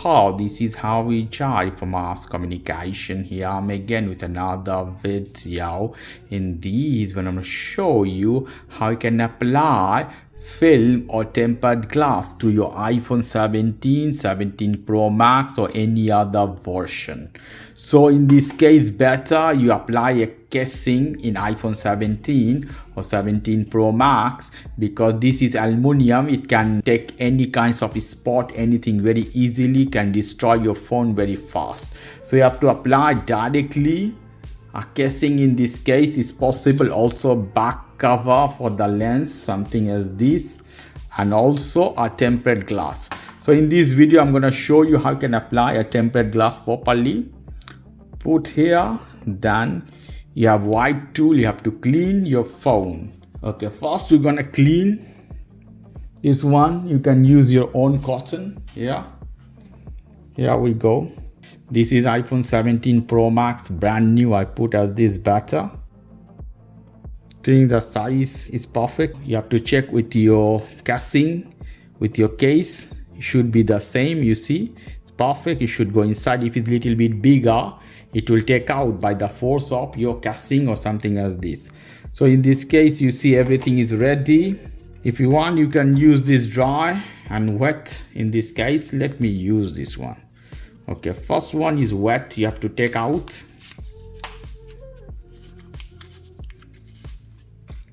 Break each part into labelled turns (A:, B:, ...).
A: how this is how we charge for mass communication. Here I'm again with another video. In these, when I'm going to show you how you can apply film or tempered glass to your iPhone 17, 17 Pro Max or any other version. So in this case, better you apply a casing in iPhone 17 or 17 Pro Max, because this is aluminum. It can take any kinds of spot, anything very easily, can destroy your phone very fast. So you have to apply directly. A casing in this case is possible, also back cover for the lens, something as this, and also a tempered glass. So in this video I'm going to show you how you can apply a tempered glass properly. Put here, then you have white tool, you have to clean your phone. Okay, first we're going to clean this one. You can use your own cotton. Here we go. This is iPhone 17 Pro Max, brand new. I put as this better. Think the size is perfect. You have to check with your casing, with your case. It should be the same. You see, it's perfect. It should go inside. If it's a little bit bigger, it will take out by the force of your casing or something as this. So in this case, you see everything is ready. If you want, you can use this dry and wet. In this case, let me use this one. Okay, first one is wet. You have to take out.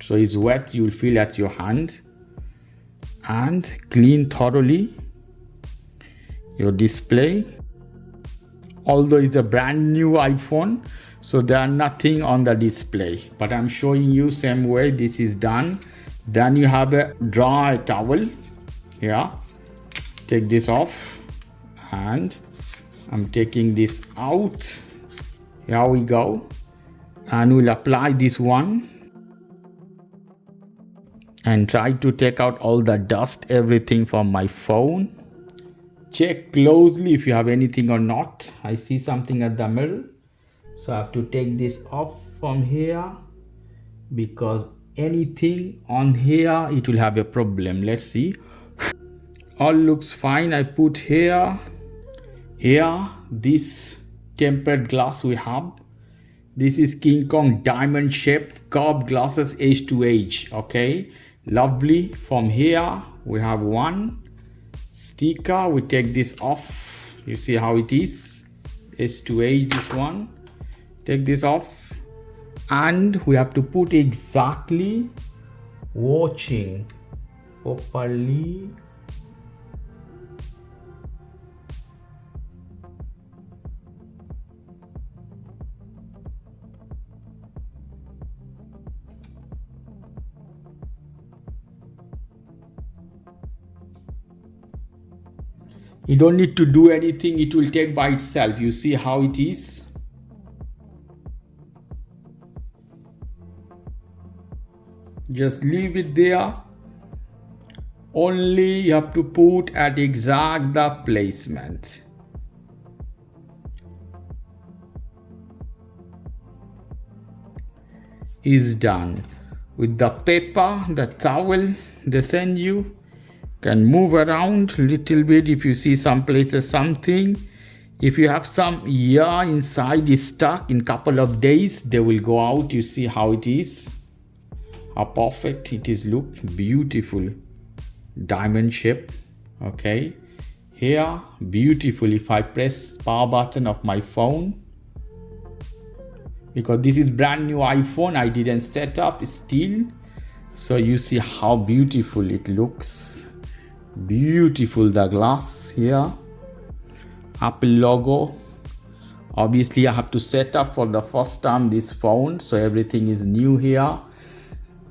A: So it's wet, you will feel at your hand, and clean thoroughly your display. Although it's a brand new iPhone, so there are nothing on the display, but I'm showing you same way this is done. Then you have a dry towel. Yeah, take this off, and I'm taking this out. Here we go, and we'll apply this one and try to take out all the dust, everything from my phone. Check closely if you have anything or not. I see something at the middle, so I have to take this off from here, because anything on here, it will have a problem. Let's see. All looks fine. I put here this tempered glass we have. This is King Kong diamond shaped curved glasses, edge to edge. Okay, lovely. From here we have one sticker. We take this off. You see how it is, edge to edge. This one, take this off, and we have to put exactly watching properly. You don't need to do anything, it will take by itself. You see how it is. Just leave it there. Only you have to put at exact the placement. Is done. With the paper, the towel they send you, can move around little bit if you see some places something. If you have some air inside is stuck, in couple of days they will go out. You see how it is, how perfect it is. Look, beautiful diamond shape. Okay, here beautiful. If I press power button of my phone, because this is brand new iPhone, I didn't set up still, so you see how beautiful it looks. Beautiful, the glass here, Apple logo. Obviously I have to set up for the first time this phone, so everything is new here.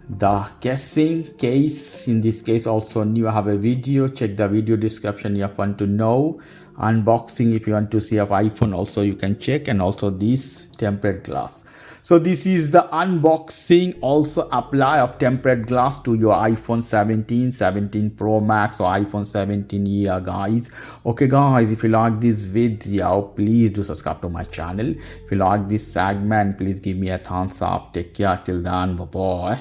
A: The casing case in this case also new. I have a video, check the video description if you want to know. Unboxing if you want to see of iPhone also you can check, and also this tempered glass. So this is the unboxing, also apply of tempered glass to your iPhone 17, 17 Pro Max or iPhone 17 year guys. Okay guys, if you like this video, please do subscribe to my channel. If you like this segment, please give me a thumbs up. Take care till then, bye bye.